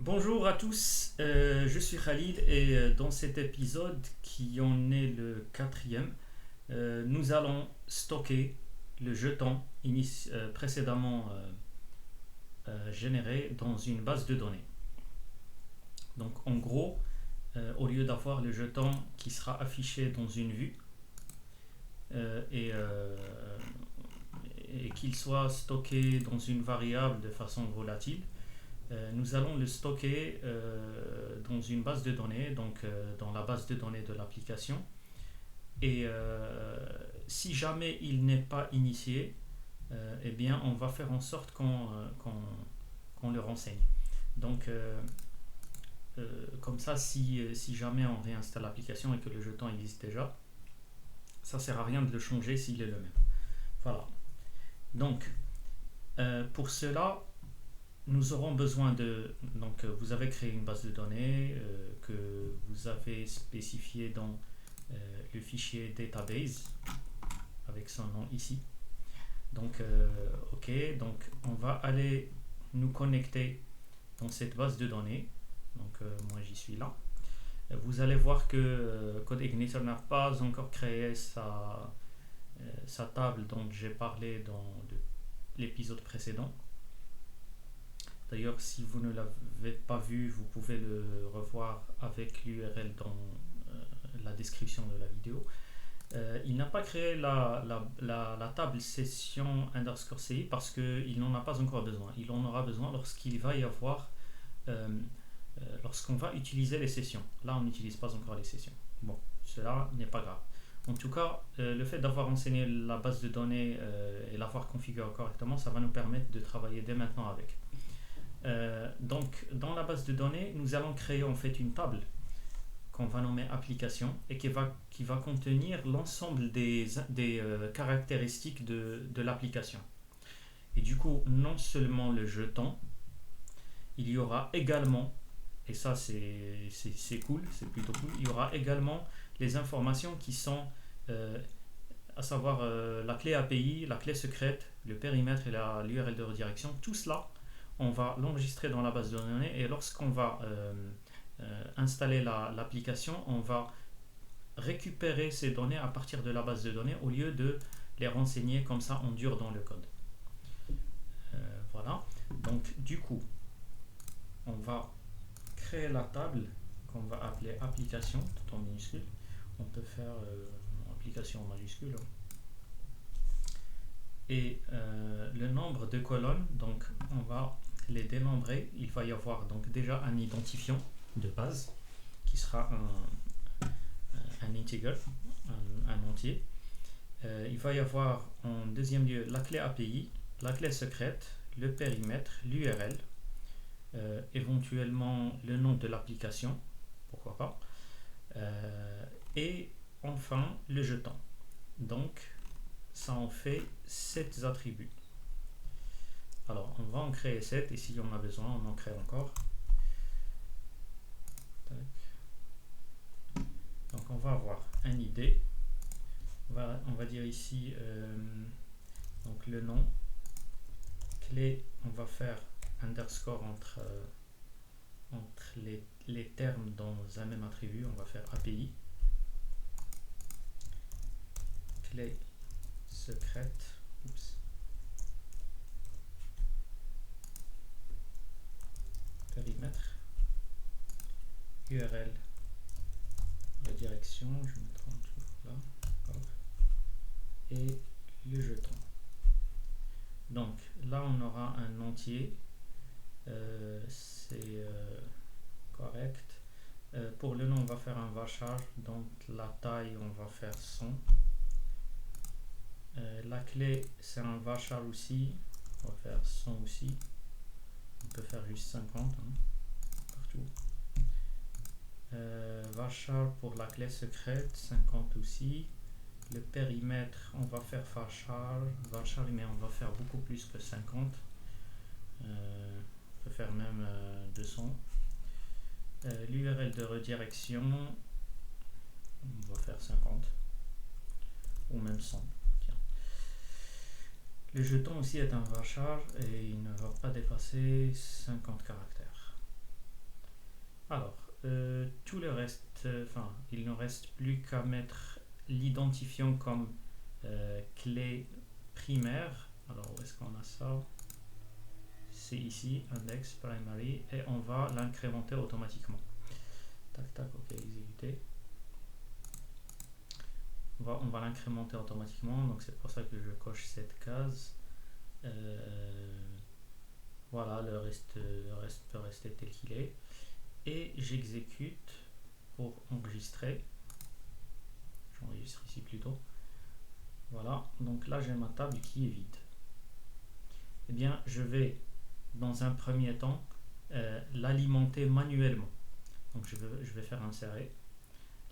Bonjour à tous, je suis Khalid et dans cet épisode qui en est le quatrième, nous allons stocker le jeton précédemment généré dans une base de données. Donc en gros, au lieu d'avoir le jeton qui sera affiché dans une vue euh, et, euh, et qu'il soit stocké dans une variable de façon volatile, nous allons le stocker dans une base de données, donc dans la base de données de l'application. Et si jamais il n'est pas initié, eh bien, on va faire en sorte qu'on le renseigne. Donc, comme ça, si jamais on réinstalle l'application et que le jeton existe déjà, ça ne sert à rien de le changer s'il est le même. Voilà. Donc, pour cela, nous aurons besoin de... Donc, vous avez créé une base de données que vous avez spécifiée dans le fichier database avec son nom ici. Donc, OK. Donc, on va aller nous connecter dans cette base de données. Donc, moi, j'y suis là. Vous allez voir que CodeIgniter n'a pas encore créé sa table dont j'ai parlé dans l'épisode précédent. D'ailleurs, si vous ne l'avez pas vu, vous pouvez le revoir avec l'URL dans la description de la vidéo. Il n'a pas créé la table session underscore CI parce qu'il n'en a pas encore besoin. Il en aura besoin lorsqu'il va y avoir, lorsqu'on va utiliser les sessions. Là, on n'utilise pas encore les sessions. Bon, cela n'est pas grave. En tout cas, le fait d'avoir enseigné la base de données et l'avoir configurée correctement, ça va nous permettre de travailler dès maintenant avec. Donc, dans la base de données, nous allons créer en fait une table qu'on va nommer application et qui va contenir l'ensemble des caractéristiques de l'application. Et du coup, non seulement le jeton, il y aura également, et ça c'est cool, c'est plutôt cool, il y aura également les informations qui sont, à savoir la clé API, la clé secrète, le périmètre et l'URL de redirection. Tout cela, on va l'enregistrer dans la base de données et lorsqu'on va installer l'application, on va récupérer ces données à partir de la base de données au lieu de les renseigner comme ça en dur dans le code. Voilà. Donc du coup, on va créer la table qu'on va appeler application tout en minuscule. On peut faire application en majuscule. Et le nombre de colonnes, donc on va les dénombrer. Il va y avoir donc déjà un identifiant de base qui sera un integer, un entier. Il va y avoir en deuxième lieu la clé API, la clé secrète, le périmètre, l'URL, éventuellement le nom de l'application, pourquoi pas, et enfin le jeton. Donc ça en fait 7 attributs. Alors on va en créer 7 et si on a besoin on en crée encore. Donc on va avoir un ID, on va dire ici donc le nom, clé, on va faire underscore entre les termes dans un même attribut, on va faire API, clé secrète, périmètre, URL, redirection, je me trompe toujours là, et le jeton. Donc là on aura un entier, c'est correct. Pour le nom on va faire un varchar, donc la taille on va faire 100. La clé c'est un varchar aussi, on va faire 100 aussi. On peut faire juste 50 partout. Varchar pour la clé secrète 50 aussi. Le périmètre on va faire varchar mais on va faire beaucoup plus que 50. On peut faire même 200. L'URL de redirection on va faire 50 ou même 100. Tiens. Le jeton aussi est un varchar et il ne va pas dépasser 50 caractères. tout le reste, il ne reste plus qu'à mettre l'identifiant comme clé primaire. Alors où est-ce qu'on a ça? C'est ici, index primary, et on va l'incrémenter automatiquement. Tac tac, ok, exécuter. On va l'incrémenter automatiquement, donc c'est pour ça que je coche cette case. Voilà, le reste peut rester tel qu'il est. Et j'exécute pour enregistrer. J'enregistre ici plutôt. Voilà, donc là j'ai ma table qui est vide. Eh bien, je vais dans un premier temps l'alimenter manuellement. Donc je vais faire insérer.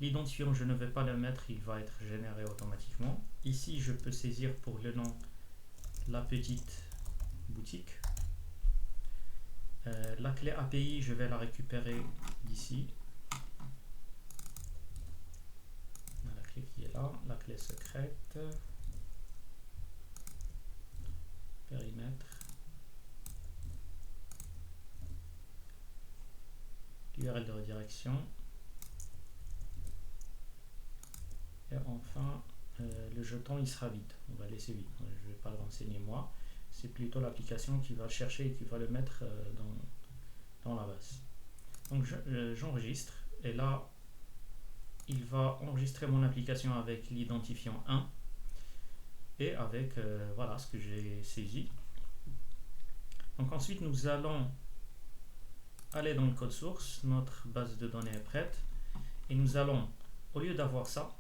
L'identifiant, je ne vais pas le mettre, il va être généré automatiquement. Ici, je peux saisir pour le nom la petite boutique. La clé API, je vais la récupérer d'ici. La clé qui est là, la clé secrète. Périmètre. L'URL de redirection. Et enfin, le jeton il sera vide. On va laisser vide. Je ne vais pas le renseigner moi. C'est plutôt l'application qui va le chercher et qui va le mettre dans la base. Donc j'enregistre et là il va enregistrer mon application avec l'identifiant 1 et avec voilà ce que j'ai saisi. Donc ensuite nous allons aller dans le code source, notre base de données est prête et nous allons, au lieu d'avoir ça,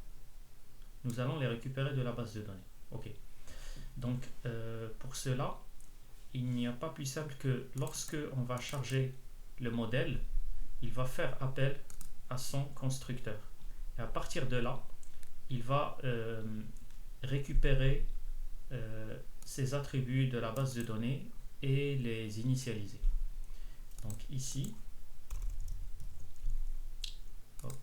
nous allons les récupérer de la base de données. Ok. Donc pour cela, il n'y a pas plus simple que lorsque on va charger le modèle, il va faire appel à son constructeur. Et à partir de là, il va récupérer ces attributs de la base de données et les initialiser. Donc ici, hop,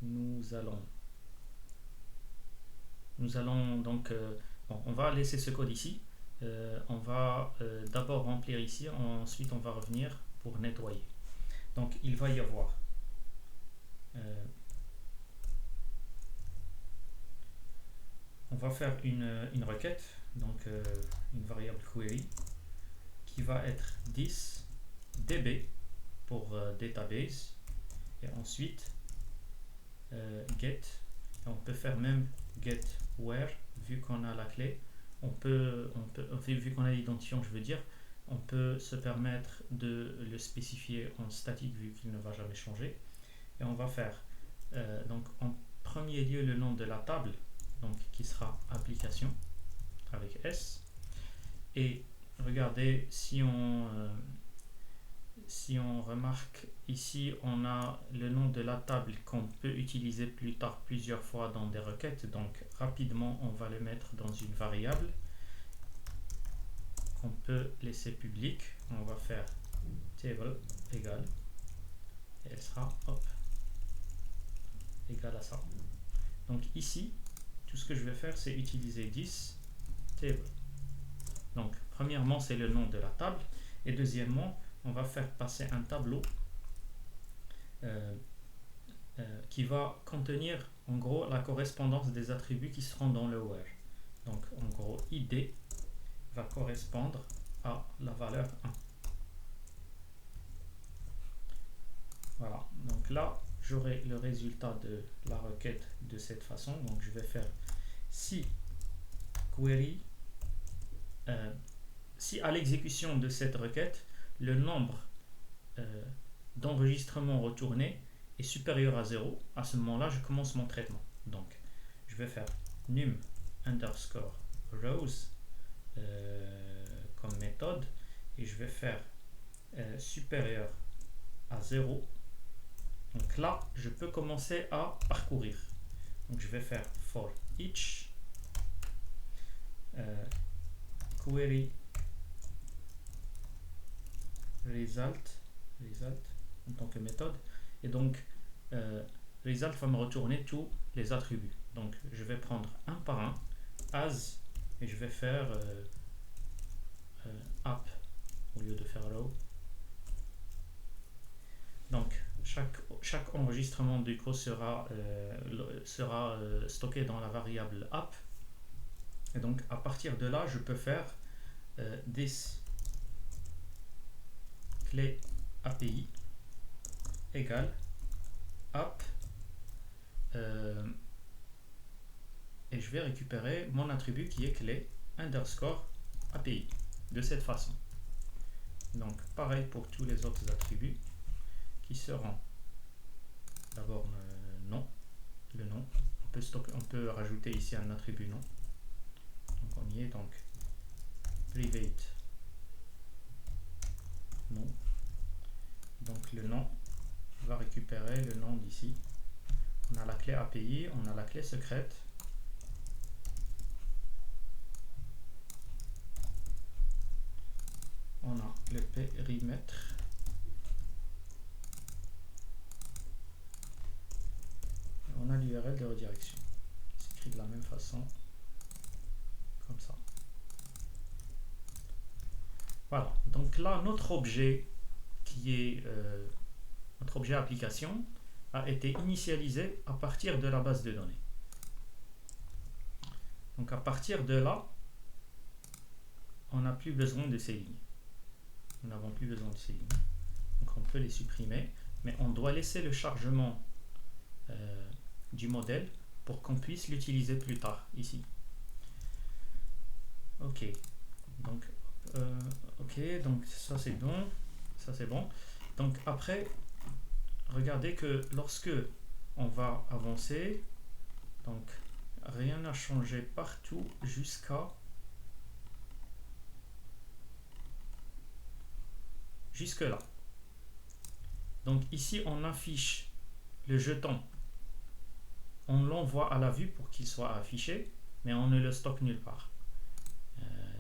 nous allons donc, bon, on va laisser ce code ici. On va d'abord remplir ici, ensuite on va revenir pour nettoyer. Donc il va y avoir on va faire une requête, donc une variable query qui va être 10 db pour database et ensuite get, et on peut faire même get where vu qu'on a la clé. Vu qu'on a l'identifiant, je veux dire, on peut se permettre de le spécifier en statique vu qu'il ne va jamais changer. Et on va faire donc en premier lieu le nom de la table, donc qui sera application avec S. Et regardez, si on remarque ici, on a le nom de la table qu'on peut utiliser plus tard plusieurs fois dans des requêtes. Donc rapidement, on va le mettre dans une variable qu'on peut laisser publique. On va faire table égale et elle sera égale à ça. Donc ici, tout ce que je vais faire, c'est utiliser 10 table. Donc premièrement, c'est le nom de la table et deuxièmement, on va faire passer un tableau qui va contenir en gros la correspondance des attributs qui seront dans le where. Donc en gros, id va correspondre à la valeur 1. Voilà, donc là j'aurai le résultat de la requête de cette façon. Donc je vais faire si query, si à l'exécution de cette requête le nombre d'enregistrements retournés est supérieur à 0, à ce moment-là je commence mon traitement. Donc je vais faire num underscore rows comme méthode et je vais faire supérieur à 0. Donc là je peux commencer à parcourir. Donc je vais faire for each query result en tant que méthode, et donc result va me retourner tous les attributs. Donc je vais prendre un par un as et je vais faire app au lieu de faire row. Donc chaque enregistrement du code sera stocké dans la variable app. Et donc à partir de là, je peux faire this clé API égale app et je vais récupérer mon attribut qui est clé underscore API de cette façon. Donc pareil pour tous les autres attributs qui seront d'abord nom, le nom. On peut rajouter ici un attribut nom. Donc on y est, donc private nom. Donc le nom va récupérer le nom d'ici. On a la clé API, on a la clé secrète. On a le périmètre. On a l'URL de redirection qui s'écrit de la même façon, comme ça. Voilà, donc là notre objet qui est notre objet application a été initialisé à partir de la base de données. Donc à partir de là, on n'a plus besoin de ces lignes. Nous n'avons plus besoin de ces lignes. Donc on peut les supprimer, mais on doit laisser le chargement du modèle pour qu'on puisse l'utiliser plus tard ici. Ok, donc ça c'est bon, ça c'est bon. Donc après, regardez que lorsque on va avancer, donc rien n'a changé partout jusqu'à jusque là. Donc ici on affiche le jeton, on l'envoie à la vue pour qu'il soit affiché, mais on ne le stocke nulle part.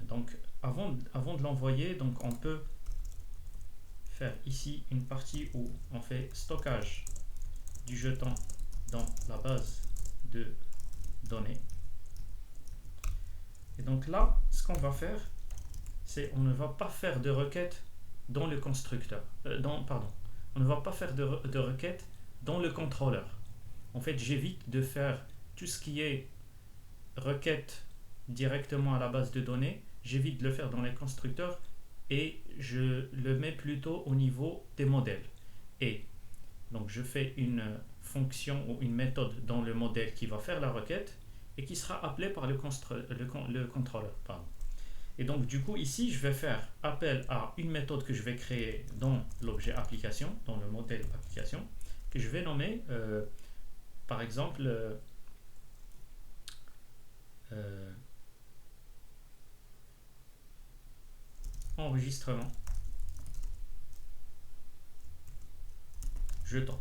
Donc avant de l'envoyer, donc on peut faire ici une partie où on fait stockage du jeton dans la base de données. Et donc là, ce qu'on va faire, c'est on ne va pas faire de requête dans le constructeur. On ne va pas faire de requête dans le contrôleur. En fait, j'évite de faire tout ce qui est requête directement à la base de données. J'évite de le faire dans les constructeurs et je le mets plutôt au niveau des modèles. Et donc, je fais une fonction ou une méthode dans le modèle qui va faire la requête et qui sera appelée par le contrôleur. Pardon. Et donc, du coup, ici, je vais faire appel à une méthode que je vais créer dans l'objet application, dans le modèle application, que je vais nommer, par exemple, enregistrement jeton.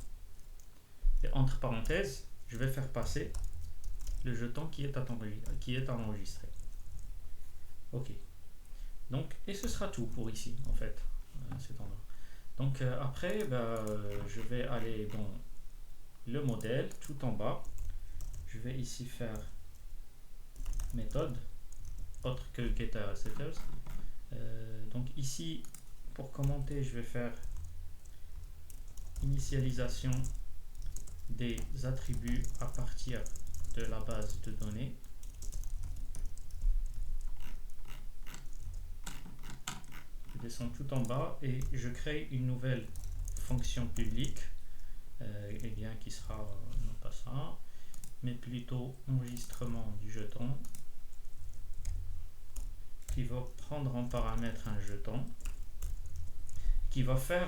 Et entre parenthèses, je vais faire passer le jeton qui est à enregistrer. Ok. Donc, et ce sera tout pour ici, en fait, cet endroit. Donc, après, je vais aller dans le modèle, tout en bas. Je vais ici faire méthode, autre que getArraySetters. Donc ici, pour commenter, je vais faire initialisation des attributs à partir de la base de données. Je descends tout en bas et je crée une nouvelle fonction publique qui sera non pas ça, mais plutôt enregistrement du jeton, qui va prendre en paramètre un jeton, qui va faire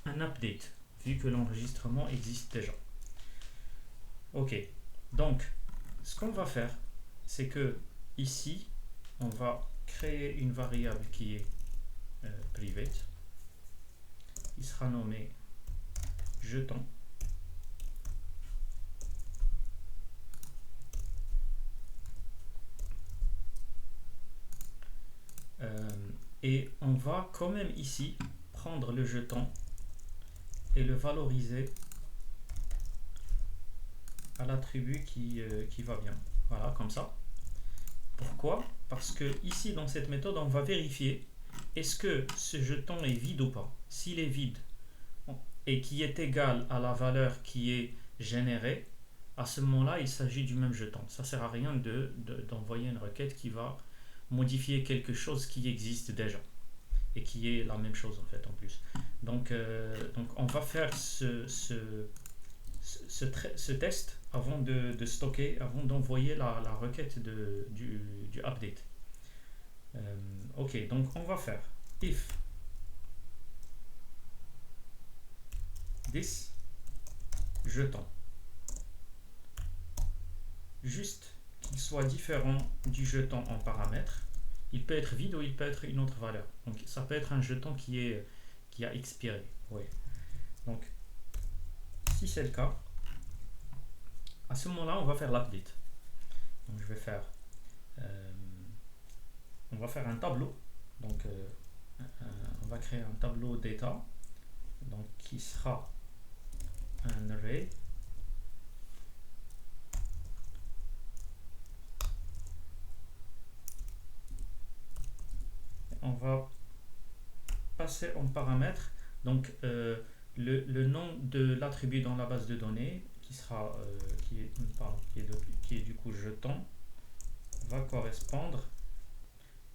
un update, vu que l'enregistrement existe déjà. Ok, donc ce qu'on va faire, c'est que ici, on va créer une variable qui est private. Il sera nommé jeton. Et on va quand même ici prendre le jeton et le valoriser à l'attribut qui va bien. Voilà, comme ça. Pourquoi? Parce que ici, dans cette méthode, on va vérifier est-ce que ce jeton est vide ou pas. S'il est vide, et qui est égal à la valeur qui est générée, à ce moment-là, il s'agit du même jeton. Ça ne sert à rien d'envoyer une requête qui va modifier quelque chose qui existe déjà et qui est la même chose en fait en plus. Donc on va faire ce test avant de stocker, avant d'envoyer la requête du update. Ok, donc on va faire if this jeton, juste qu'il soit différent du jeton en paramètre. Il peut être vide ou il peut être une autre valeur. Donc ça peut être un jeton qui a expiré. Oui. Donc si c'est le cas, à ce moment-là, on va faire l'update. Donc je vais faire, on va faire un tableau. Donc on va créer un tableau data, donc qui sera un array. On va passer en paramètre donc le nom de l'attribut dans la base de données qui sera qui est du coup jeton va correspondre.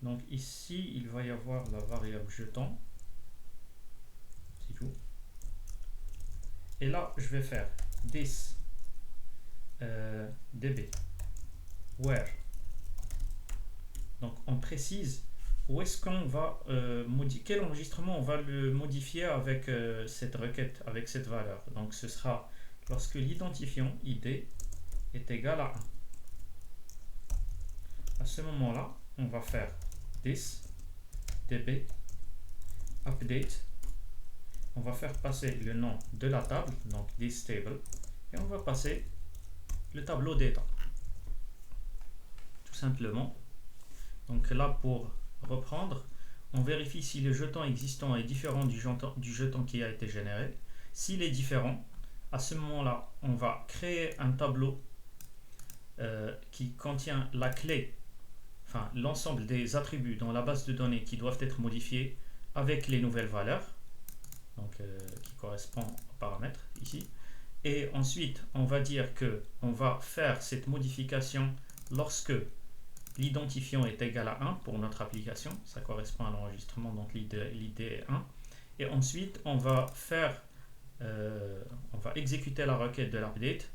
Donc ici il va y avoir la variable jeton, c'est tout. Et là je vais faire this db where, donc on précise où est-ce qu'on va quel enregistrement on va le modifier avec cette requête, avec cette valeur. Donc ce sera lorsque l'identifiant id est égal à 1. À ce moment-là, on va faire this db update. On va faire passer le nom de la table, donc this table, et on va passer le tableau data. Tout simplement. Donc là, pour reprendre, on vérifie si le jeton existant est différent du jeton qui a été généré. S'il est différent, à ce moment-là, on va créer un tableau qui contient la clé, enfin l'ensemble des attributs dans la base de données qui doivent être modifiés avec les nouvelles valeurs, donc qui correspond aux paramètres ici. Et ensuite, on va dire que on va faire cette modification lorsque l'identifiant est égal à 1 pour notre application, ça correspond à l'enregistrement, donc l'id est 1. Et ensuite, on va exécuter la requête de l'update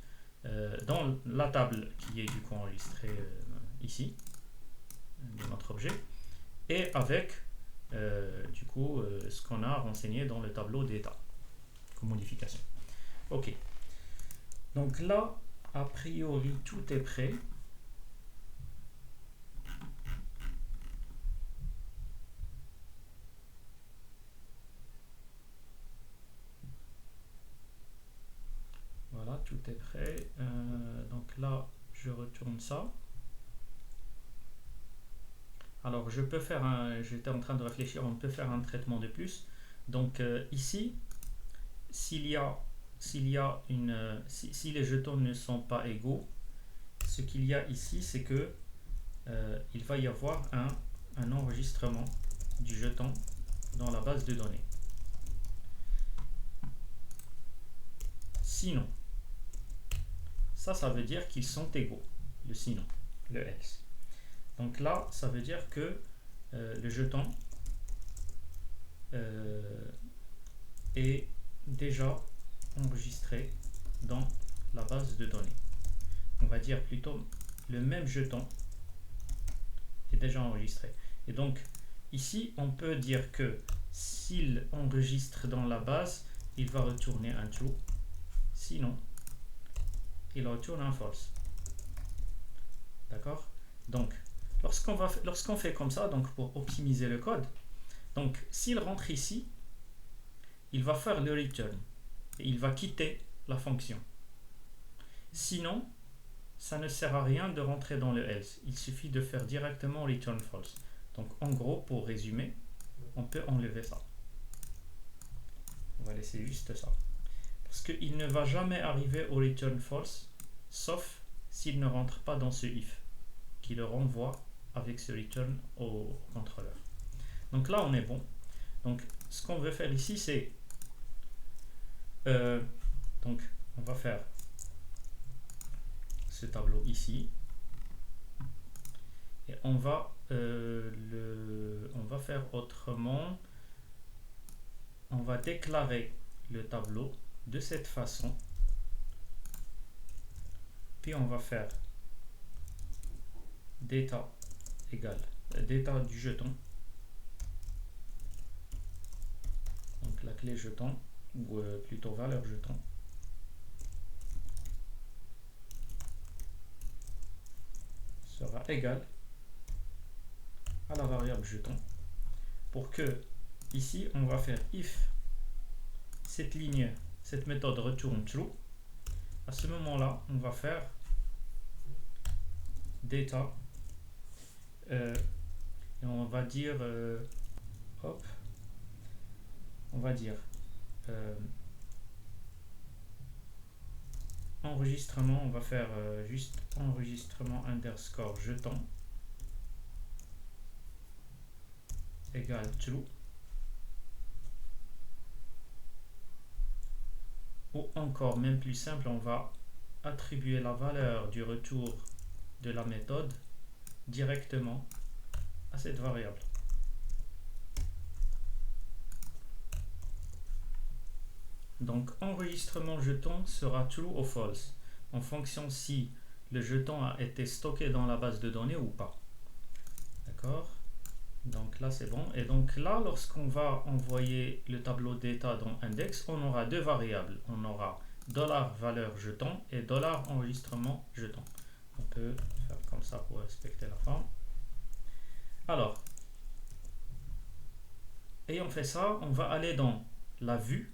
dans la table qui est du coup enregistrée ici, de notre objet, et avec du coup ce qu'on a renseigné dans le tableau data comme modification. Ok. Donc là, a priori, tout est prêt. Voilà, tout est prêt. Donc là, je retourne ça. Alors, je peux faire j'étais en train de réfléchir, on peut faire un traitement de plus. Donc ici, si les jetons ne sont pas égaux, ce qu'il y a ici, c'est que il va y avoir un enregistrement du jeton dans la base de données. Sinon, ça veut dire qu'ils sont égaux, le sinon, le else. Donc là, ça veut dire que le jeton est déjà enregistré dans la base de données. On va dire plutôt le même jeton est déjà enregistré. Et donc ici, on peut dire que s'il enregistre dans la base, il va retourner un true. Sinon, il retourne un false. D'accord? Donc, lorsqu'on fait comme ça, donc pour optimiser le code, donc s'il rentre ici, il va faire le return et il va quitter la fonction. Sinon, ça ne sert à rien de rentrer dans le else. Il suffit de faire directement return false. Donc en gros, pour résumer, on peut enlever ça. On va laisser juste ça. Parce qu'il ne va jamais arriver au return false, sauf s'il ne rentre pas dans ce if, qui le renvoie avec ce return au contrôleur. Donc là, on est bon. Donc ce qu'on veut faire ici, c'est Donc, on va faire ce tableau ici. Et on va faire autrement. On va déclarer le tableau de cette façon. Puis on va faire data égale data du jeton. Donc la clé jeton, ou plutôt valeur jeton. Sera égale à la variable jeton. Pour que ici on va faire if cette ligne, cette méthode retourne true. À ce moment-là, on va faire data et on va dire hop, on va dire enregistrement, on va faire juste enregistrement underscore jeton égale true. Ou encore, même plus simple, on va attribuer la valeur du retour de la méthode directement à cette variable. Donc enregistrement jeton sera true ou false en fonction si le jeton a été stocké dans la base de données ou pas. D'accord? Donc là c'est bon. Et donc là, lorsqu'on va envoyer le tableau d'état dans index, on aura deux variables. On aura $valeur jeton et $enregistrement jeton. On peut faire comme ça pour respecter la forme. Alors, ayant fait ça, on va aller dans la vue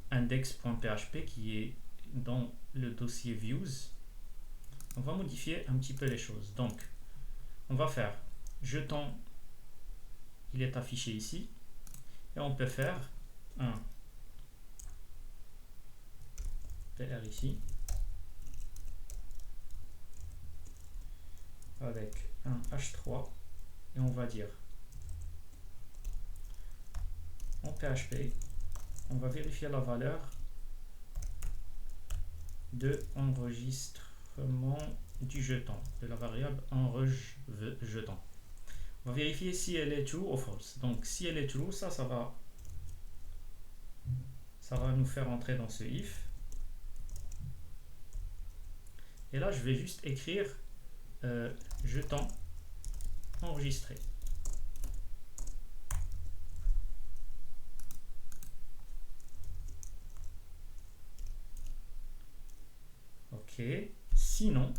index.php qui est dans le dossier views. On va modifier un petit peu les choses. Donc, on va faire jeton, il est affiché ici, et on peut faire un PR ici, avec un h3, et on va dire en PHP, on va vérifier la valeur de enregistrement du jeton, de la variable jeton. On va vérifier si elle est true ou false. Donc si elle est true, ça va nous faire entrer dans ce if. Et là, je vais juste écrire jeton enregistré. Ok. Sinon,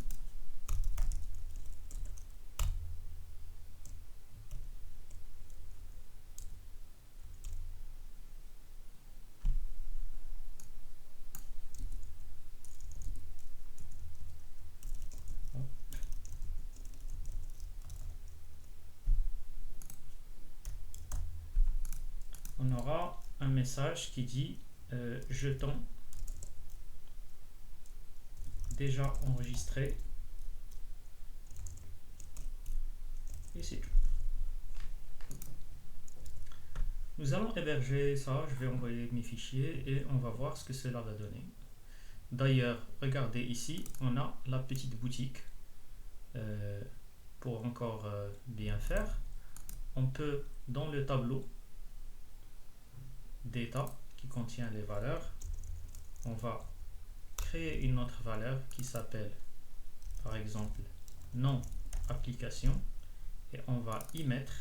on aura un message qui dit jeton déjà enregistré, et c'est tout. Nous allons héberger ça, je vais envoyer mes fichiers et on va voir ce que cela va donner. D'ailleurs, regardez ici, on a la petite boutique. Pour encore bien faire, on peut, dans le tableau data qui contient les valeurs, on va créer une autre valeur qui s'appelle par exemple nom application et on va y mettre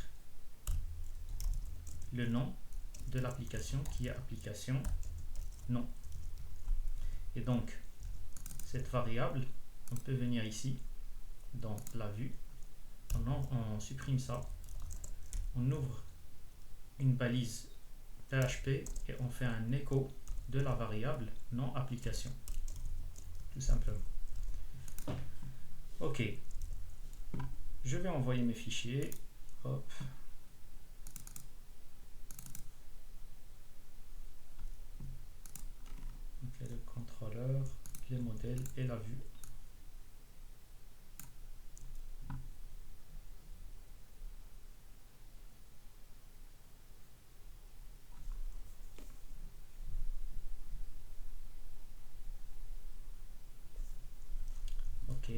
le nom de l'application qui est application nom. Et donc cette variable, on peut venir ici dans la vue, on supprime ça, on ouvre une balise PHP et on fait un écho de la variable non application, tout simplement. Ok, je vais envoyer mes fichiers. Hop. Okay, le contrôleur, les modèles et la vue. OK.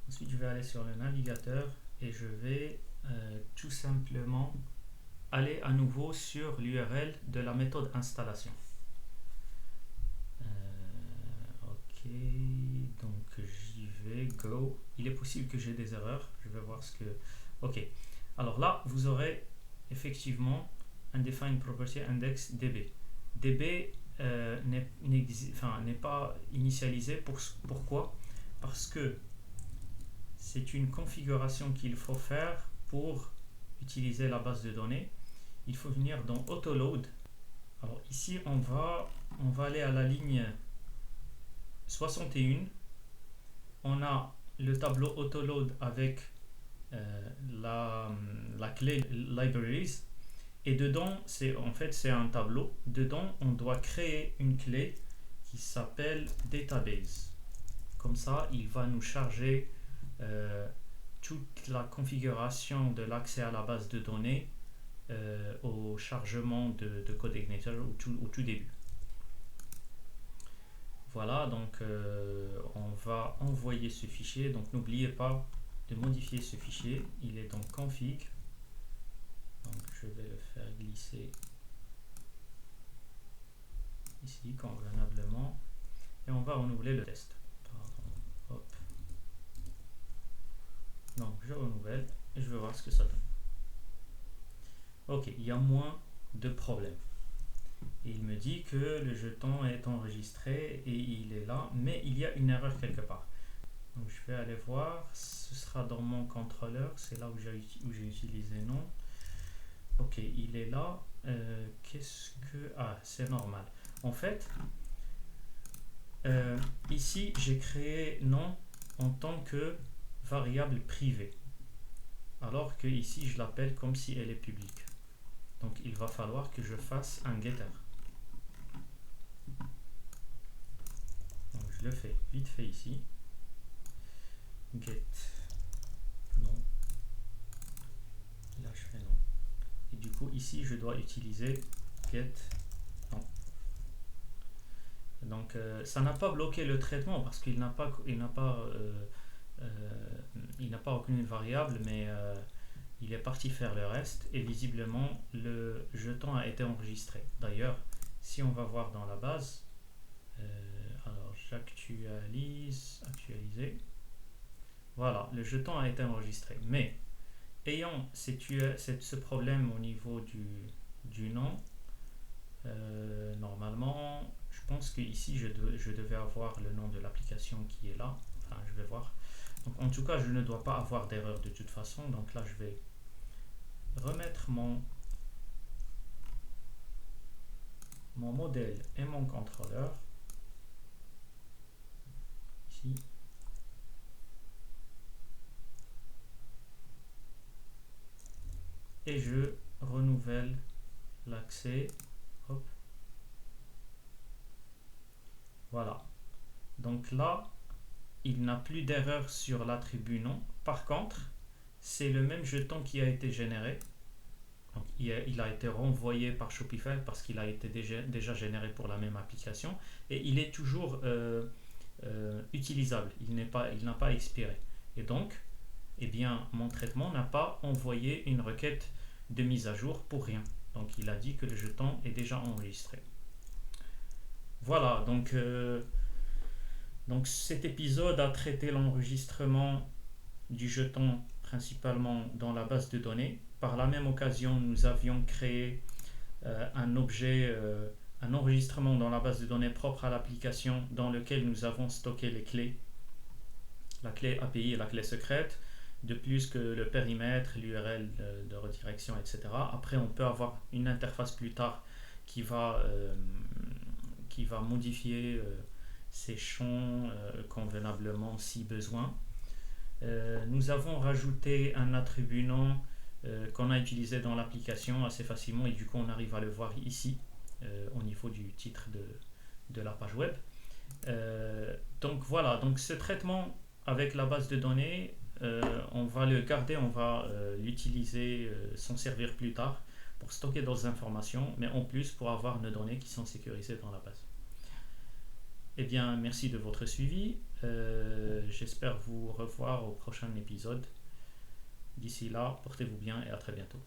Ensuite, je vais aller sur le navigateur et je vais tout simplement aller à nouveau sur l'URL de la méthode installation. OK, donc j'y vais, go. Il est possible que j'ai des erreurs, je vais voir ce que... OK, alors là, vous aurez effectivement undefined property index db. db n'est pas initialisé. Pourquoi? Parce que c'est une configuration qu'il faut faire pour utiliser la base de données. Il faut venir dans Autoload. Alors ici, on va aller à la ligne 61. On a le tableau Autoload avec la clé Libraries. Et dedans, c'est un tableau. Dedans, on doit créer une clé qui s'appelle Database. Comme ça, il va nous charger toute la configuration de l'accès à la base de données au chargement de CodeIgniter au tout début. Voilà, donc on va envoyer ce fichier. Donc n'oubliez pas de modifier ce fichier. Il est dans config. Donc je vais le faire glisser ici convenablement. Et on va renouveler le test. Pardon, hop. Donc je renouvelle et je vais voir ce que ça donne. Ok, il y a moins de problèmes. Et il me dit que le jeton est enregistré et il est là, mais il y a une erreur quelque part. Donc je vais aller voir, ce sera dans mon contrôleur, c'est là où j'ai utilisé non. Ok, il est là. Qu'est-ce que... Ah, c'est normal. En fait, ici j'ai créé non en tant que variable privée. Alors que ici je l'appelle comme si elle est publique. Donc il va falloir que je fasse un getter. Donc je le fais vite fait ici. Get non. Là je fais non. Et du coup ici je dois utiliser get non. Donc ça n'a pas bloqué le traitement parce qu'il n'a pas reconnu une variable, mais il est parti faire le reste et visiblement le jeton a été enregistré. D'ailleurs, si on va voir dans la base, alors actualiser, voilà, le jeton a été enregistré. Mais ayant ce problème au niveau du nom, normalement, je pense que ici je devais avoir le nom de l'application qui est là. Enfin, je vais voir. Donc, en tout cas, je ne dois pas avoir d'erreur de toute façon. Donc là, je vais remettre mon modèle et mon contrôleur ici. Et je renouvelle l'accès. Hop. Voilà. Donc là, il n'a plus d'erreur sur l'attribut nom. Par contre, c'est le même jeton qui a été généré. Donc, il a été renvoyé par Shopify parce qu'il a été déjà généré pour la même application. Et il est toujours utilisable. Il n'a pas expiré. Et donc, eh bien, mon traitement n'a pas envoyé une requête de mise à jour pour rien. Donc, il a dit que le jeton est déjà enregistré. Voilà, donc cet épisode a traité l'enregistrement du jeton principalement dans la base de données. Par la même occasion, nous avions créé un objet, un enregistrement dans la base de données propre à l'application dans lequel nous avons stocké les clés, la clé API et la clé secrète, de plus que le périmètre, l'URL de redirection, etc. Après, on peut avoir une interface plus tard qui va modifier ces champs convenablement si besoin. Nous avons rajouté un attribut nom qu'on a utilisé dans l'application assez facilement et du coup on arrive à le voir ici au niveau du titre de la page web. Donc voilà, donc ce traitement avec la base de données, on va le garder, on va l'utiliser, s'en servir plus tard pour stocker d'autres informations, mais en plus pour avoir nos données qui sont sécurisées dans la base. Eh bien, merci de votre suivi. J'espère vous revoir au prochain épisode. D'ici là, portez-vous bien et à très bientôt.